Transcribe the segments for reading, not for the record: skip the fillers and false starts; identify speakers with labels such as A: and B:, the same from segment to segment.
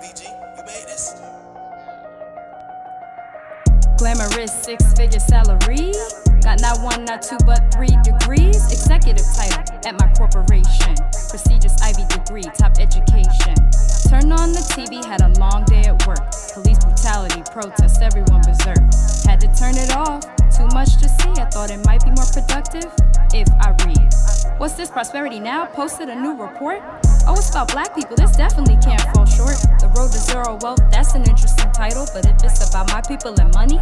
A: PG, you made this?
B: Glamorous six-figure salary. Got not one, not two, but 3 degrees. Executive title at my corporation. Prestigious Ivy degree, top education. Turned on the TV, had a long day at work. Police brutality, protests, everyone berserk. Had to turn it off, too much to see. I thought it might be more productive if I read. What's this, Prosperity Now? Posted a new report? Oh, it's about black people, this definitely can't fall short. The road to zero wealth, that's an interesting title. But if it's about my people and money,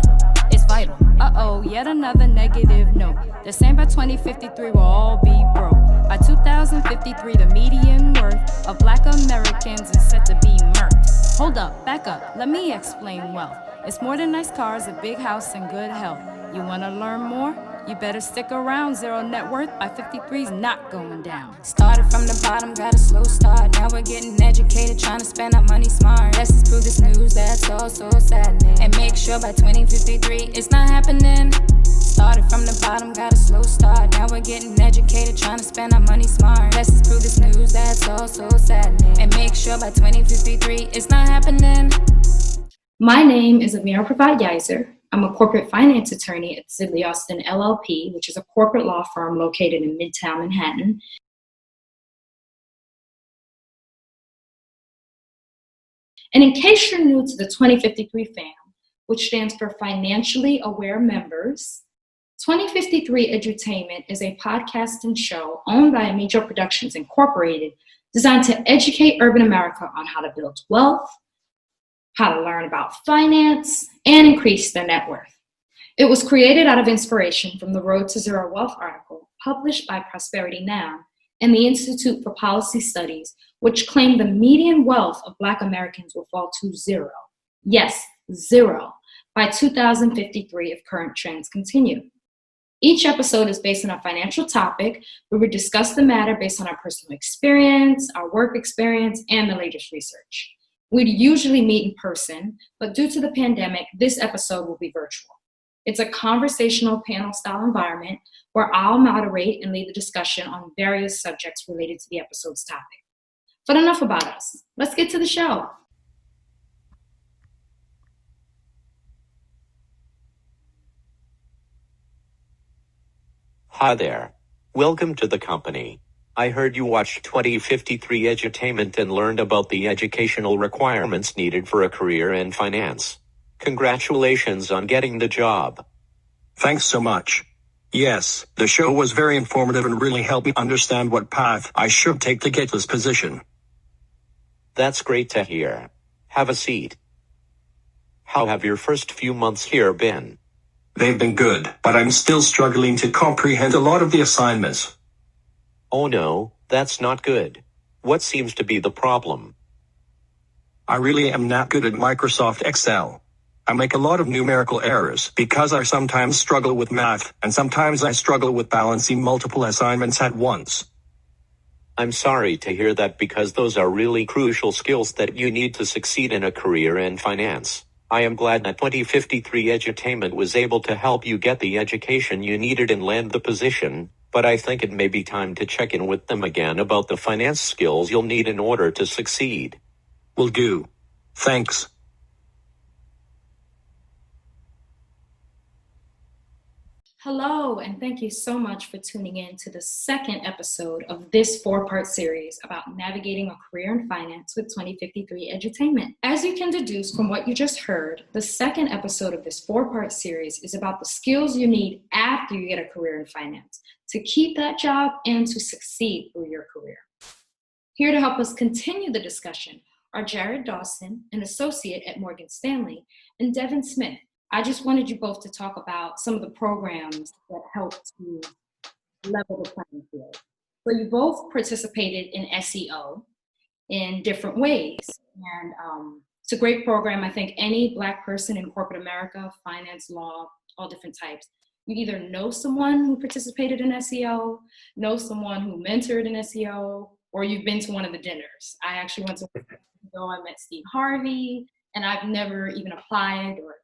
B: it's vital. Uh-oh, yet another negative note. They're saying by 2053 we'll all be broke. By 2053, the median worth of black Americans is set to be murked. Hold up, back up, let me explain wealth. It's more than nice cars, a big house, and good health. You wanna learn more? You better stick around. Zero net worth by 53's not going down.
C: Started from the bottom, got a slow start. Now we're getting educated, trying to spend our money smart. Let's disprove this news that's so saddening. And make sure by 2053 it's not happening. Started from the bottom, got a slow start. Now we're getting educated, trying to spend our money smart. Let's disprove this news that's so saddening. And make sure by 2053 it's not happening.
D: My name is Amira Provide-Yizer. I'm a corporate finance attorney at Sidley Austin LLP, which is a corporate law firm located in Midtown Manhattan. And in case you're new to the 2053 fam, which stands for Financially Aware Members, 2053 Edutainment is a podcast and show owned by Amijo Productions Incorporated, designed to educate urban America on how to build wealth, how to learn about finance, and increase their net worth. It was created out of inspiration from the Road to Zero Wealth article published by Prosperity Now and the Institute for Policy Studies, which claimed the median wealth of Black Americans will fall to zero. Yes, zero, by 2053 if current trends continue. Each episode is based on a financial topic where we discuss the matter based on our personal experience, our work experience, and the latest research. We'd usually meet in person, but due to the pandemic, this episode will be virtual. It's a conversational panel-style environment where I'll moderate and lead the discussion on various subjects related to the episode's topic. But enough about us. Let's get to the show.
E: Hi there. Welcome to the company. I heard you watched 2053 Edutainment and learned about the educational requirements needed for a career in finance. Congratulations on getting the job.
F: Thanks so much. Yes, the show was very informative and really helped me understand what path I should take to get this position.
E: That's great to hear. Have a seat. How have your first few months here been?
F: They've been good, but I'm still struggling to comprehend a lot of the assignments.
E: Oh no, that's not good. What seems to be the problem?
F: I really am not good at Microsoft Excel. I make a lot of numerical errors because I sometimes struggle with math, and sometimes I struggle with balancing multiple assignments at once.
E: I'm sorry to hear that because those are really crucial skills that you need to succeed in a career in finance. I am glad that 2053 Edutainment was able to help you get the education you needed and land the position, but I think it may be time to check in with them again about the finance skills you'll need in order to succeed.
F: Will do. Thanks.
D: Hello, and thank you so much for tuning in to the second episode of this 4-part series about navigating a career in finance with 2053 Edutainment. As you can deduce from what you just heard, the second episode of this 4-part series is about the skills you need after you get a career in finance to keep that job and to succeed through your career. Here to help us continue the discussion are Jared Dawson, an associate at Morgan Stanley, and Devon Smith. I just wanted you both to talk about some of the programs that help to level the playing field. So you both participated in SEO in different ways. And it's a great program. I think any Black person in corporate America, finance, law, all different types, you either know someone who participated in SEO, know someone who mentored in SEO, or you've been to one of the dinners. I actually went to I met Steve Harvey, and I've never even applied or,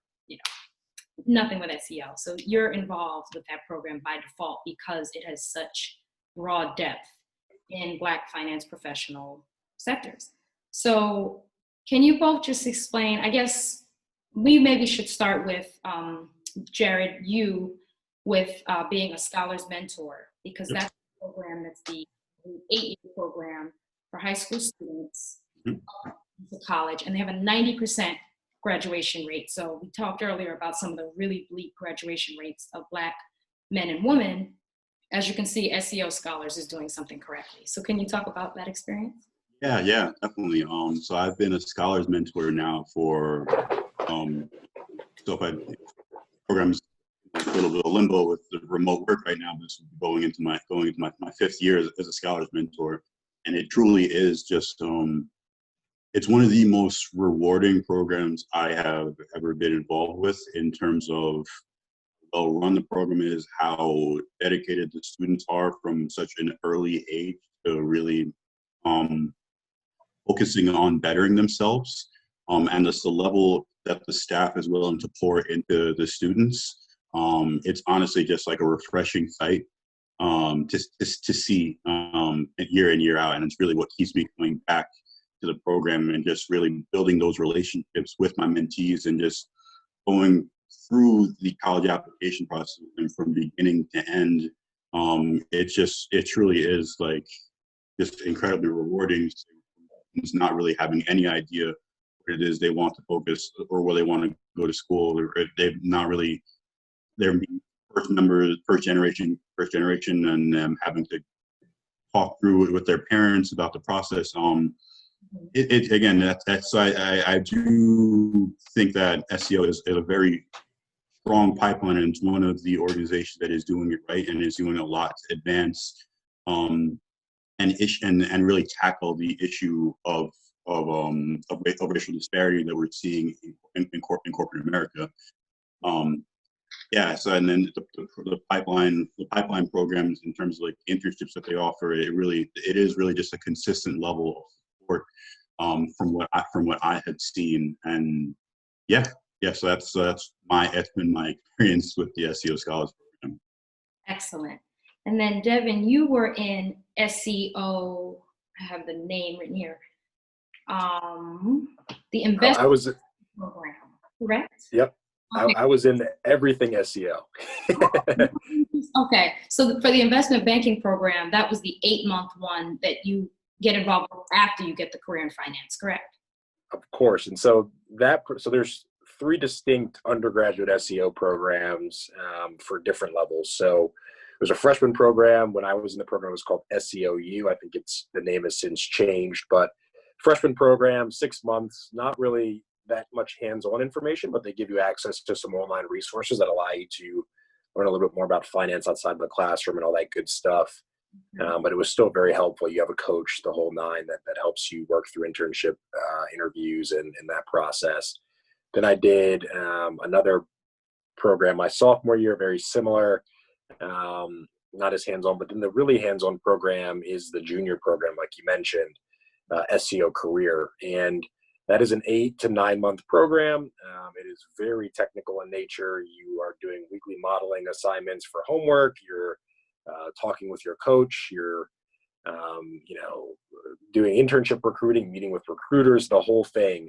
D: nothing with SEO. So you're involved with that program by default because it has such broad depth in Black finance professional sectors. So Can you both just explain, I guess we maybe should start with Jared, you with being a Scholars Mentor, because that's the program that's the 8-year program for high school students to college, and they have a 90% graduation rate. So we talked earlier about some of the really bleak graduation rates of Black men and women. As you can see, SEO Scholars is doing something correctly. So can you talk about that experience?
A: Yeah, definitely. So I've been a Scholars Mentor now for so if I programs a little bit of limbo with the remote work right now. This is going into my 5th year as a Scholars Mentor, and it truly is just it's one of the most rewarding programs I have ever been involved with in terms of how well run the program is, how dedicated the students are from such an early age to really focusing on bettering themselves, and just the level that the staff is willing to pour into the students. It's honestly just like a refreshing sight to see year in, year out. And it's really what keeps me coming back to the program and just really building those relationships with my mentees and just going through the college application process and from beginning to end. It truly is like just incredibly rewarding. It's not really having any idea what it is they want to focus or where they want to go to school, or they're first generation, and having to talk through it with their parents about the process. Again, I do think that SEO is a very strong pipeline, and it's one of the organizations that is doing it right and is doing a lot to advance and really tackle the issue of racial disparity that we're seeing in corporate America. So and then the pipeline programs in terms of like internships that they offer, it is really just a consistent level of support from what I had seen. And so that's been my experience with the SEO Scholars program.
D: Excellent. And then Devon, you were in SEO, I have the name written here, the investment program, correct?
G: Yep. Okay. I was in everything SEO.
D: Okay, so for the investment banking program, that was the 8-month one that you get involved with after you get the career in finance, correct?
G: Of course. And so there's 3 distinct undergraduate SEO programs for different levels. So there's a freshman program. When I was in the program, it was called SEOU. I think the name has since changed, but freshman program, 6 months, not really that much hands-on information, but they give you access to some online resources that allow you to learn a little bit more about finance outside of the classroom and all that good stuff. But it was still very helpful. You have a coach, the whole nine, that helps you work through internship interviews and that process. Then I did another program my sophomore year, very similar, not as hands-on, but then the really hands-on program is the junior program, like you mentioned, SEO Career. And that is an 8 to 9 month program. It is very technical in nature. You are doing weekly modeling assignments for homework. You're talking with your coach. You're, doing internship recruiting, meeting with recruiters, the whole thing,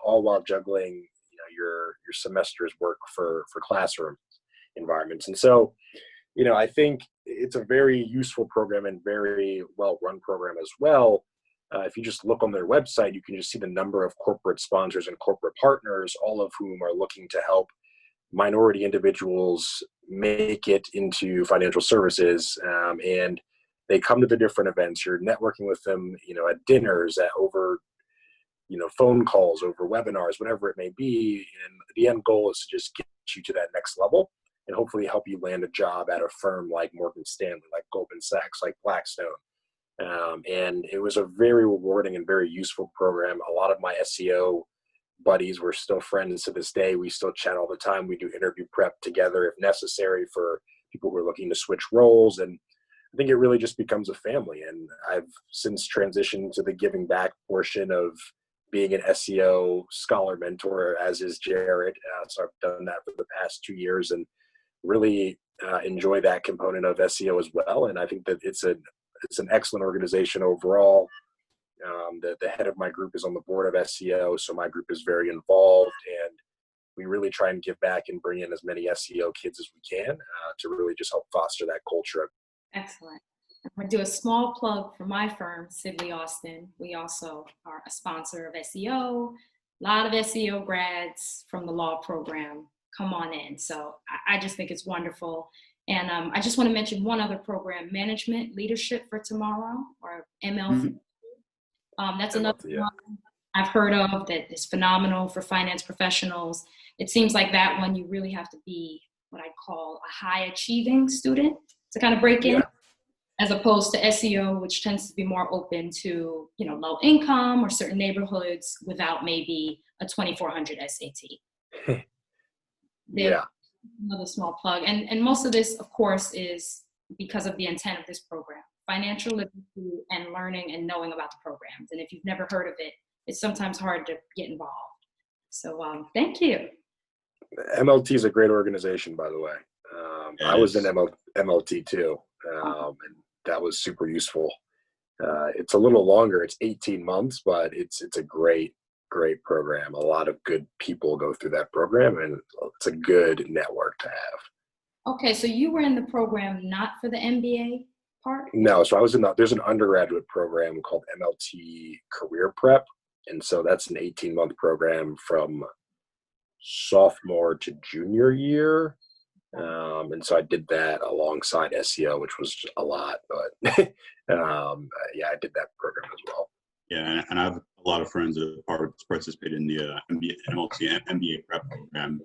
G: all while juggling, your semester's work for classroom environments. And so, I think it's a very useful program and very well-run program as well. If you just look on their website, you can just see the number of corporate sponsors and corporate partners, all of whom are looking to help minority individuals make it into financial services. And they come to the different events. You're networking with them, at dinners, over, phone calls, over webinars, whatever it may be. And the end goal is to just get you to that next level and hopefully help you land a job at a firm like Morgan Stanley, like Goldman Sachs, like Blackstone. And it was a very rewarding and very useful program. A lot of my SEO buddies were still friends to this day. We still chat all the time. We do interview prep together if necessary for people who are looking to switch roles. And I think it really just becomes a family. And I've since transitioned to the giving back portion of being an SEO scholar mentor, as is Jared. So I've done that for the past 2 years and really enjoy that component of SEO as well. And I think that it's an excellent organization overall. The head of my group is on the board of SEO, so my group is very involved, and we really try and give back and bring in as many SEO kids as we can to really just help foster that culture.
D: Excellent. I'm going to do a small plug for my firm, Sidley Austin. We also are a sponsor of SEO. A lot of SEO grads from the law program come on in. So I just think it's wonderful. And I just want to mention one other program, Management Leadership for Tomorrow, or MLT. That's another one I've heard of that is phenomenal for finance professionals. It seems like that one you really have to be what I call a high achieving student to kind of break in, as opposed to SEO, which tends to be more open to, low income or certain neighborhoods without maybe a 2400 SAT. Another small plug. And most of this, of course, is because of the intent of this program, financial literacy and learning and knowing about the programs. And if you've never heard of it, it's sometimes hard to get involved. So thank you.
G: MLT is a great organization, by the way. I was in MLT too, and that was super useful. It's a little longer. It's 18 months, but it's a great program. A lot of good people go through that program, and it's a good network to have.
D: Okay, so you were in the program not for the MBA part?
G: No, so I was there's an undergraduate program called MLT Career Prep, and so that's an 18-month program from sophomore to junior year. And so I did that alongside SEO, which was a lot, but I did that program as well.
A: Yeah, and I have a lot of friends that participate in the MBA prep program.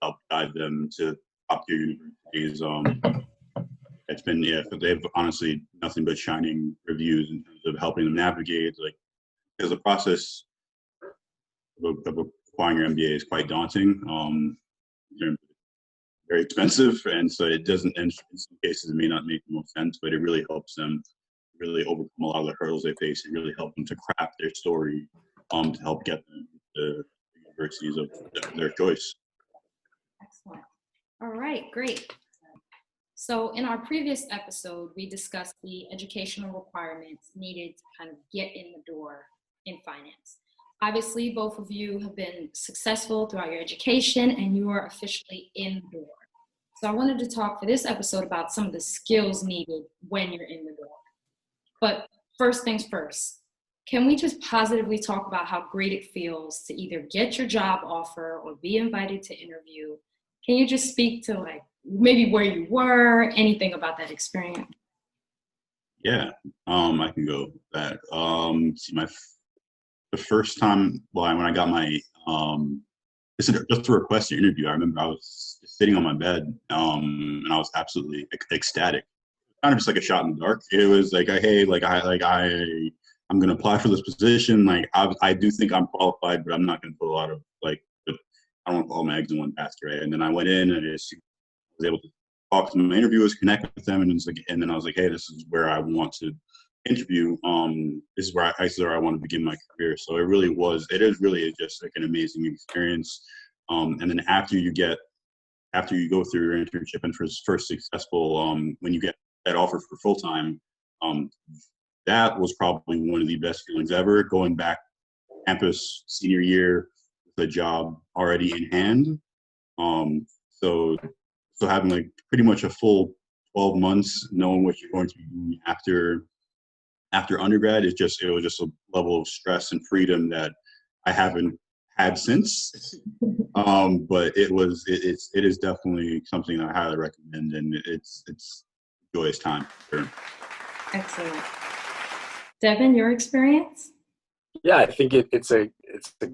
A: Help guide them to top-tier universities. It's been, they've honestly nothing but shining reviews in terms of helping them navigate, because the process of acquiring your MBA is quite daunting. Very expensive, and so it doesn't, in some cases, it may not make the most sense, but it really helps them really overcome a lot of the hurdles they face and really help them to craft their story to help get them to the universities of their choice.
D: Excellent. All right, great. So in our previous episode, we discussed the educational requirements needed to kind of get in the door in finance. Obviously, both of you have been successful throughout your education and you are officially in the door. So I wanted to talk for this episode about some of the skills needed when you're in the door. But first things first, can we just positively talk about how great it feels to either get your job offer or be invited to interview? Can you just speak to maybe where you were, anything about that experience?
A: Yeah, I can go with that. The first time, when I got my, just to request an interview, I remember I was sitting on my bed, and I was absolutely ecstatic. Kind of just like a shot in the dark. It was like, hey, I'm going to apply for this position. I do think I'm qualified, but I'm not going to put a lot of I don't want to put all my eggs in one basket, right? And then I went in and I was able to talk to my interviewers, connect with them, and then I was like, hey, this is where I want to interview. This is where I want to begin my career. So it is really just like an amazing experience. And then after you go through your internship and first successful, when you get that offer for full time, that was probably one of the best feelings ever. Going back campus senior year with a job already in hand. So having pretty much a full 12 months, knowing what you're going to be doing after undergrad, it was just a level of stress and freedom that I haven't had since. But it is definitely something that I highly recommend, and it's a joyous time. Sure.
D: Excellent. Devon, your experience?
G: Yeah, I think it's a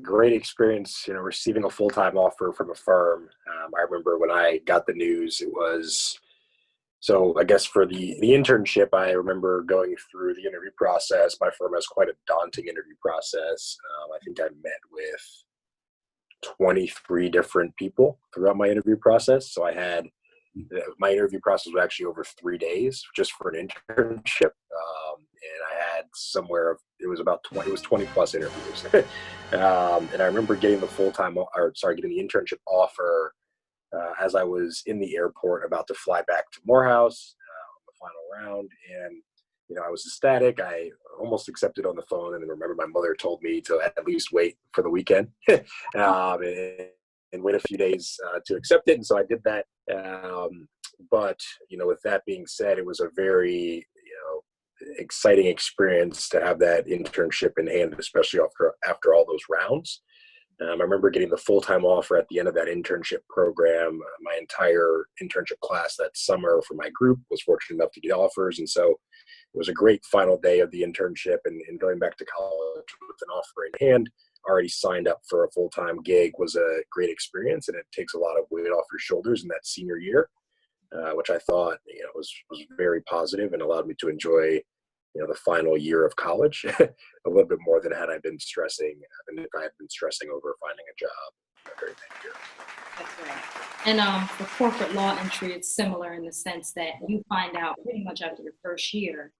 G: great experience, receiving a full-time offer from a firm. I remember when I got the news, it was, so I guess for the internship, I remember going through the interview process. My firm has quite a daunting interview process. I think I met with 23 different people throughout my interview process. So my interview process was actually over 3 days just for an internship. And I had it was 20 plus interviews. And I remember getting the getting the internship offer as I was in the airport about to fly back to Morehouse on the final round. And I was ecstatic. I almost accepted on the phone, and then remember my mother told me to at least wait for the weekend and wait a few days to accept it. And so I did that. But with that being said, it was a very exciting experience to have that internship in hand, especially after all those rounds. I remember getting the full-time offer at the end of that internship program. My entire internship class that summer for my group was fortunate enough to get offers. And so it was a great final day of the internship, and going back to college with an offer in hand, already signed up for a full-time gig, was a great experience. And it takes a lot of weight off your shoulders in that senior year, which I thought was very positive and allowed me to enjoy the final year of college a little bit more than if I had been stressing over finding a job during that year.
D: That's right. And for corporate law entry, it's similar in the sense that you find out pretty much after your first year.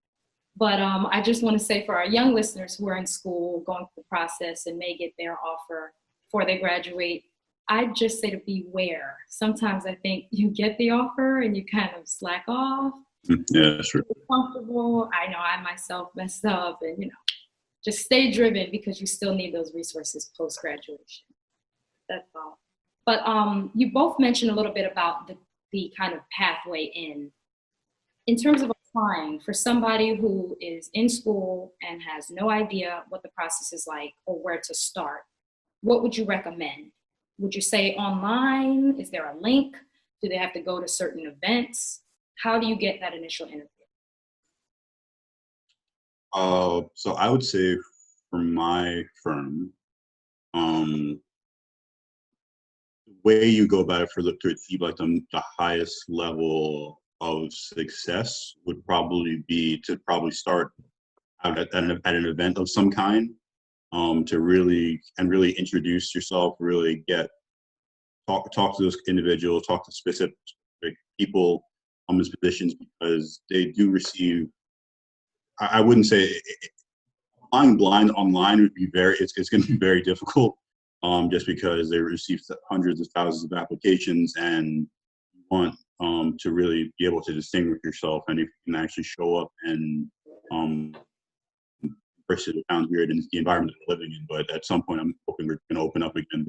D: But I just want to say for our young listeners who are in school, going through the process and may get their offer before they graduate, I'd just say to beware. Sometimes I think you get the offer and you kind of slack off.
A: Yeah, sure.
D: Comfortable. I know I myself messed up, and just stay driven because you still need those resources post graduation. That's all. But you both mentioned a little bit about the kind of pathway in terms of applying for somebody who is in school and has no idea what the process is like or where to start. What would you recommend? Would you say online? Is there a link? Do they have to go to certain events? How do you get that initial interview?
A: So I would say for my firm, the way you go about it to achieve like the highest level of success would probably be to start out at an event of some kind, to really introduce yourself, really talk to those individuals, talk to specific people on these positions, because they do receive, I wouldn't say applying blind online would be it's going to be very difficult, just because they receive hundreds of thousands of applications, and you want to really be able to distinguish yourself. And if you can actually show up and first it sounds weird in the environment we're living in, but at some point I'm hoping we're going to open up again.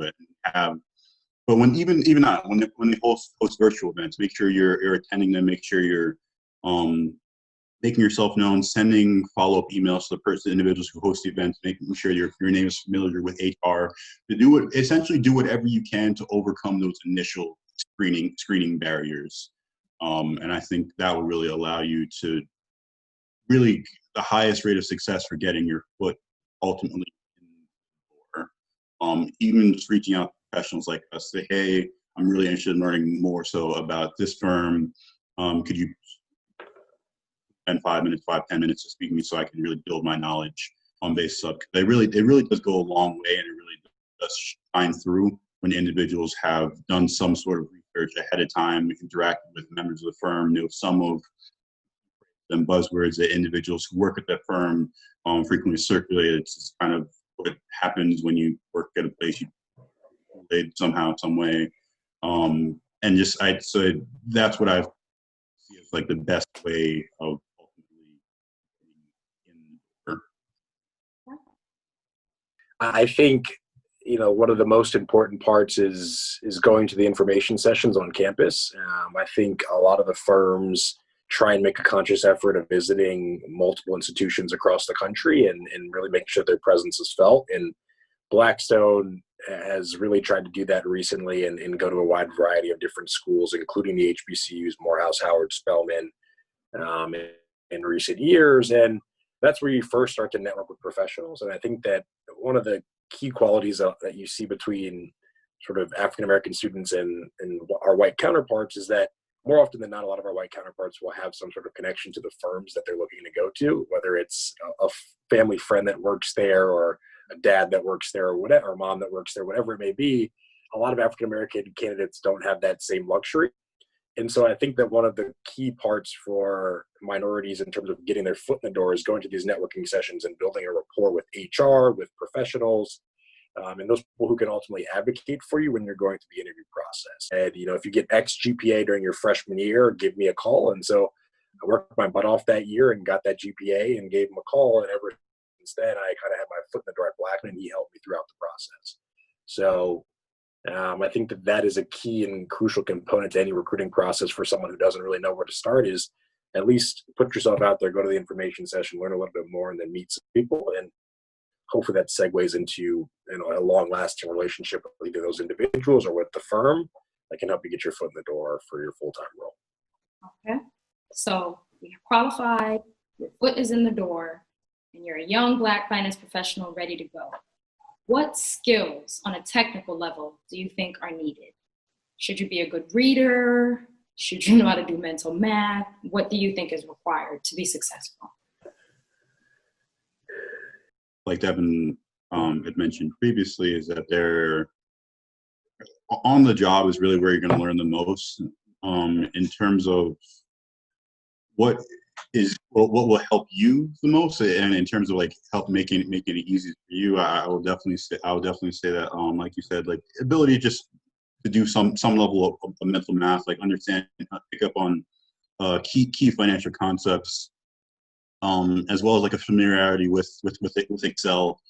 A: But when even not when they host virtual events, make sure you're attending them. Make sure you're making yourself known, sending follow-up emails to the individuals who host the events, making sure your name is familiar with HR. To essentially do whatever you can to overcome those initial screening barriers, and I think that will really allow you to really the highest rate of success for getting your foot ultimately in the door. Even just reaching out to professionals like us, say, hey, I'm really interested in learning more so about this firm. Could you spend 10 minutes to speak to me so I can really build my knowledge on base sub? It really does go a long way, and it really does shine through when individuals have done some sort of research ahead of time, interacted with members of the firm, know some of them buzzwords that individuals who work at that firm frequently circulate. It's just kind of what happens when you work at a place you did somehow, some way. And just I'd say that's what I see as like the best way of ultimately in.
G: I think one of the most important parts is going to the information sessions on campus. I think a lot of the firms try and make a conscious effort of visiting multiple institutions across the country and really making sure their presence is felt. And Blackstone has really tried to do that recently and go to a wide variety of different schools, including the HBCUs, Morehouse, Howard, Spelman, in recent years. And that's where you first start to network with professionals. And I think that one of the key qualities that you see between sort of African-American students and our white counterparts is that more often than not, a lot of our white counterparts will have some sort of connection to the firms that they're looking to go to, whether it's a family friend that works there or a dad that works there or whatever, or mom that works there, whatever it may be. A lot of African-American candidates don't have that same luxury. And so I think that one of the key parts for minorities in terms of getting their foot in the door is going to these networking sessions and building a rapport with HR, with professionals, and those people who can ultimately advocate for you when you're going through the interview process. And, if you get X GPA during your freshman year, give me a call. And so I worked my butt off that year and got that GPA and gave him a call. And ever since then, I kind of had my foot in the door at Blackman, and he helped me throughout the process. So I think that is a key and crucial component to any recruiting process for someone who doesn't really know where to start, is at least put yourself out there, go to the information session, learn a little bit more, and then meet some people. And hopefully that segues into a long-lasting relationship with either those individuals or with the firm that can help you get your foot in the door for your full-time role.
D: Okay. So you're qualified, your foot is in the door, and you're a young Black finance professional ready to go. What skills on a technical level do you think are needed? Should you be a good reader? Should you know how to do mental math? What do you think is required to be successful?
A: Like Devon had mentioned previously, is that they're on the job is really where you're going to learn the most in terms of what will help you the most, and in terms of like help making it easy for you. I will definitely say that like you said, like ability just to do some level of mental math, like understand, pick up on key financial concepts, as well as like a familiarity with Excel.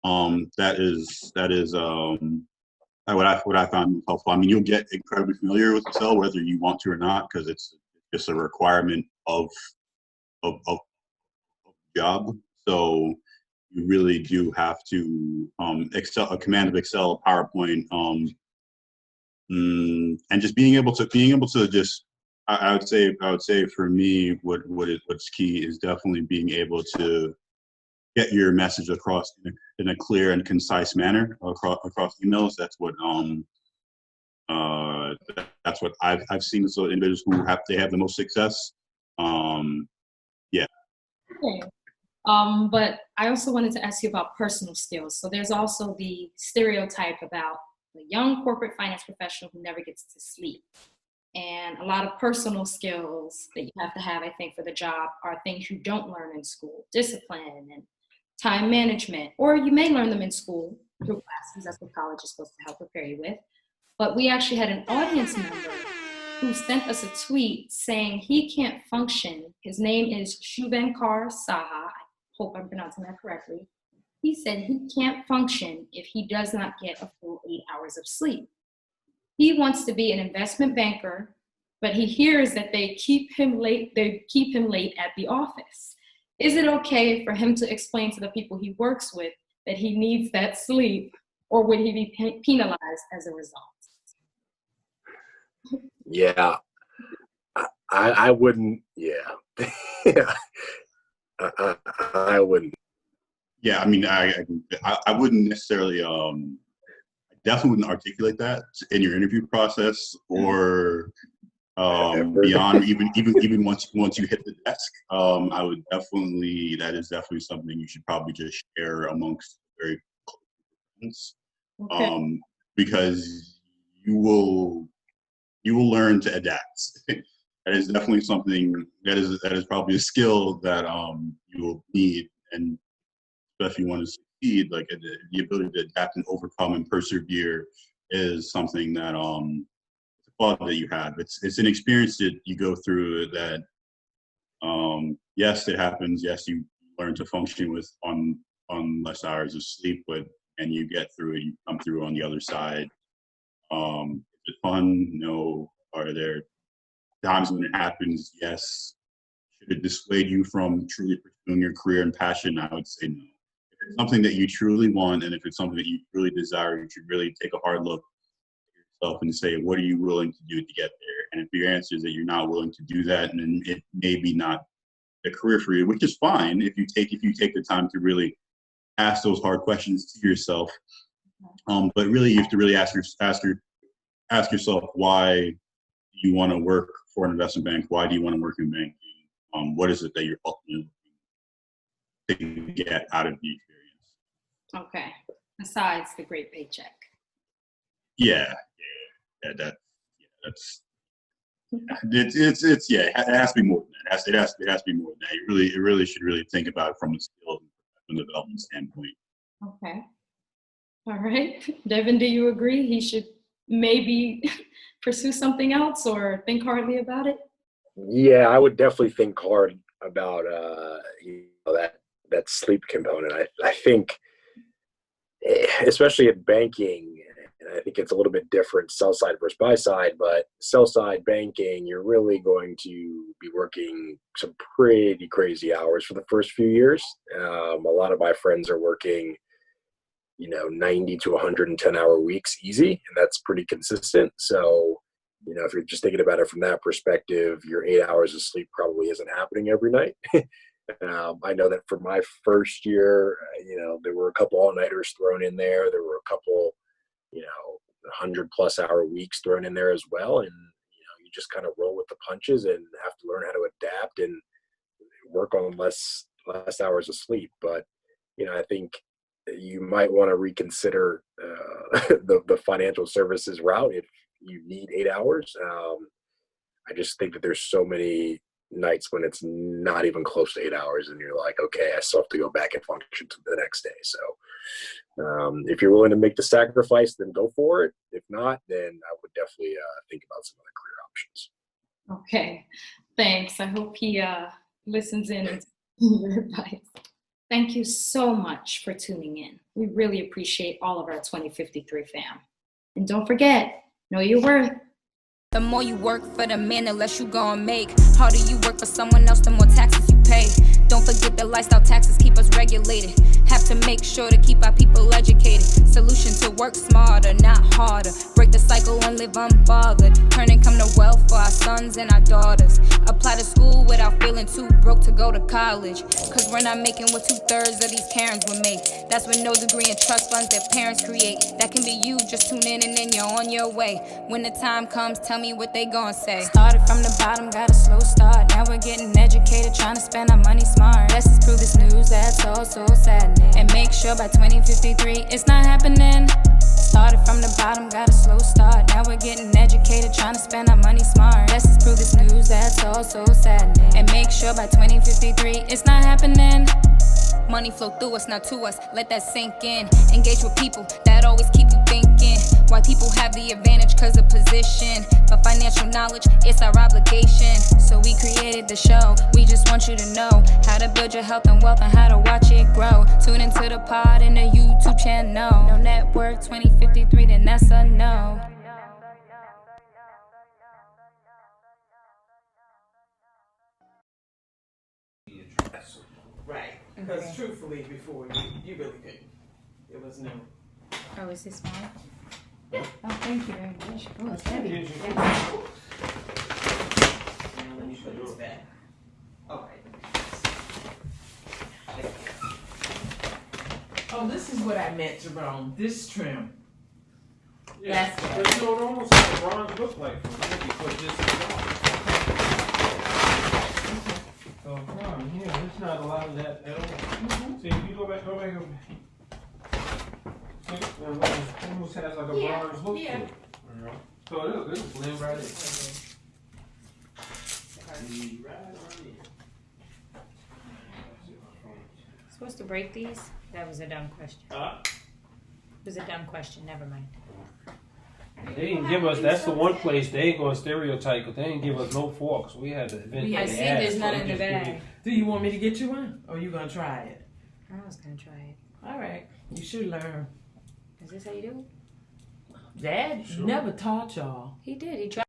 A: That is what I found helpful. I mean, you'll get incredibly familiar with Excel whether you want to or not, because it's just a requirement of job. So you really do have to Excel, a command of Excel, PowerPoint, and just being able to just, I would say for me, what's key is definitely being able to get your message across in a clear and concise manner across emails. That's what I've seen. So individuals who have the most success.
D: Okay. But I also wanted to ask you about personal skills. So there's also the stereotype about the young corporate finance professional who never gets to sleep. And a lot of personal skills that you have to have, I think, for the job are things you don't learn in school. Discipline and time management, or you may learn them in school through classes. That's what college is supposed to help prepare you with. But we actually had an audience member who sent us a tweet saying he can't function. His name is Shuvenkar Saha. I hope I'm pronouncing that correctly. He said he can't function if he does not get a full 8 hours of sleep. He wants to be an investment banker, but he hears that they keep him late at the office. Is it okay for him to explain to the people he works with that he needs that sleep, or would he be penalized as a result?
G: Yeah, I wouldn't. Yeah, I wouldn't.
A: Yeah, I mean, I wouldn't necessarily. I definitely wouldn't articulate that in your interview process, or beyond even once you hit the desk. I would definitely. That is definitely something you should probably just share amongst very close friends,
D: Okay.
A: because you will learn to adapt. That is definitely something that is probably a skill that you will need, and especially if you want to succeed, like the ability to adapt and overcome and persevere is something that it's a quality that you have. It's an experience that you go through that yes, it happens. Yes, you learn to function with on less hours of sleep, and you get through it. You come through on the other side. Is it fun? No. Are there times when it happens? Yes. Should it dissuade you from truly pursuing your career and passion? I would say no. If it's something that you truly want, and if it's something that you truly desire, you should really take a hard look at yourself and say, what are you willing to do to get there? And if your answer is that you're not willing to do that, then it may be not a career for you, which is fine if you take the time to really ask those hard questions to yourself. But really, you have to really ask yourself, why do you want to work for an investment bank? Why do you want to work in banking? What is it that you're ultimately looking to get out of the experience?
D: Okay. Besides the great paycheck.
A: That's it has to be more than that. It has to be more than that. You really should think about it from a skill and development standpoint.
D: Okay. All right. Devon, do you agree he should maybe pursue something else or think hardly about it?
G: Yeah, I would definitely think hard about that sleep component. I think, especially in banking, and I think it's a little bit different sell side versus buy side, but sell side banking, you're really going to be working some pretty crazy hours for the first few years. A lot of my friends are working 90 to 110-hour weeks easy, and that's pretty consistent. So, if you're just thinking about it from that perspective, your 8 hours of sleep probably isn't happening every night. I know that for my first year, there were a couple all-nighters thrown in there. There were a couple, 100-plus-hour weeks thrown in there as well. And, you just kind of roll with the punches and have to learn how to adapt and work on less hours of sleep. But, I think you might want to reconsider the financial services route if you need 8 hours. I just think that there's so many nights when it's not even close to 8 hours and you're like, okay, I still have to go back and function to the next day. So if you're willing to make the sacrifice, then go for it. If not, then I would definitely think about some other career options.
D: Okay, thanks. I hope he listens in and your advice. Thank you so much for tuning in. We really appreciate all of our 2053 fam. And don't forget, know your worth.
C: The more you work for the man, the less you gon' make. Harder you work for someone else, the more taxes you pay. Don't forget that lifestyle taxes keep us regulated. Have to make sure to keep our people educated. Solution to work smarter, not harder. Break the cycle and live unbothered. Turn income to wealth for our sons and our daughters. Apply to school without feeling too broke to go to college. Cause we're not making what 2/3 of these Karens would make. That's with no degree in trust funds that parents create. That can be you, just tune in and then you're on your way. When the time comes, tell me what they gon' say. Started from the bottom, got a slow start. Now we're getting educated, trying to spend our money smart. Let's just prove this news that's all so saddening. And make sure by 2053 it's not happening. Started from the bottom, got a slow start. Now we're getting educated, trying to spend our money smart. Let's just prove this news that's all so saddening. And make sure by 2053 it's not happening. Money flow through us, not to us. Let that sink in. Engage with people that always keep you thinking. Why people have the advantage cause of position. But financial knowledge, it's our obligation. So we created the show. We just want you to know how to build your health and wealth and how to watch it grow. Tune into the pod and the YouTube channel. No network 2053, then that's a no.
H: Right. Because truthfully, before you really couldn't. It was new.
D: Oh, is this mine? Oh, thank you very much. Oh, it's heavy.
H: And let me put this back. Okay. Oh, this is what I meant, Jerome. This trim.
I: Yeah,
H: That's
I: but you know, it almost like a bronze look like from here because this is wrong. So from here, there's not a lot of that at all. Mm-hmm. See, if you go back. See, it almost has like a bronze look to it. You know? So it'll blend right in.
J: Supposed to break these? That was a dumb question. It was a dumb question, never mind.
I: They didn't give us, that's the one place they ain't gonna stereotype because they didn't give us no forks. We had to eventually
J: I
I: ask.
J: see there's none
I: so
J: in the
I: just give
J: bag.
H: Do you want me to get you one? Or are you going to try it?
J: I was gonna try it.
H: All right. You should learn.
J: Is this how you do it?
H: Dad never taught y'all.
J: He did. He tried.